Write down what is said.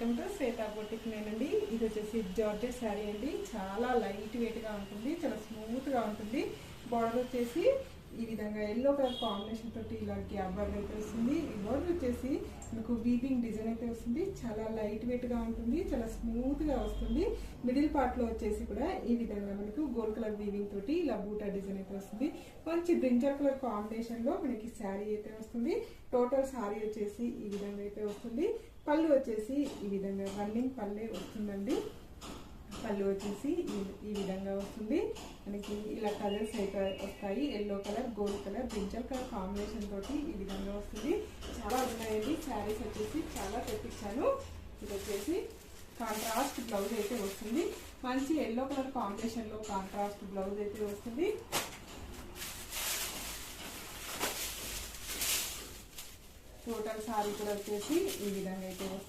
Welcome to Shweta boutique నేనండి. ఇది వచ్చేసి జార్జెట్ శారీ అండి. చాలా లైట్ వెయిట్ గా ఉంటుంది, చాలా స్మూత్ గా ఉంటుంది. బార్డర్ వచ్చేసి ఈ విధంగా ఎల్లో కలర్ కాంబినేషన్ తోటి ఇలా గ్యాప్ బార్డర్ అయితే వస్తుంది. ఈ బార్డర్ వచ్చేసి మనకు వీవింగ్ డిజైన్ అయితే వస్తుంది. చాలా లైట్ వెయిట్ గా ఉంటుంది, చాలా స్మూత్ గా వస్తుంది. మిడిల్ పార్ట్ లో వచ్చేసి కూడా ఈ విధంగా మనకు గోల్డ్ కలర్ వీవింగ్ తోటి ఇలా బూటా డిజైన్ అయితే వస్తుంది. మంచి బ్రింజల్ కలర్ కాంబినేషన్ లో మనకి శారీ అయితే వస్తుంది. టోటల్ శారీ వచ్చేసి ఈ విధంగా అయితే వస్తుంది. పళ్ళు వచ్చేసి ఈ విధంగా రన్నింగ్ పళ్ళే వస్తుందండి. పళ్ళు వచ్చేసి ఈ విధంగా వస్తుంది. మనకి ఇలా కలర్స్ అయితే వస్తాయి. Yellow colour, gold colour, brinjal colour combination తోటి ఈ విధంగా వస్తుంది. చాలా ఉన్నాయండి శారీస్ వచ్చేసి, చాలా తెప్పించాను. ఇది వచ్చేసి కాంట్రాస్ట్ బ్లౌజ్ అయితే వస్తుంది. మంచి ఎల్లో కలర్ కాంబినేషన్ లో కాంట్రాస్ట్ బ్లౌజ్ అయితే వస్తుంది. టోటల్ శారీ కూడా వచ్చేసి ఈ విధంగా అయితే వస్తుంది.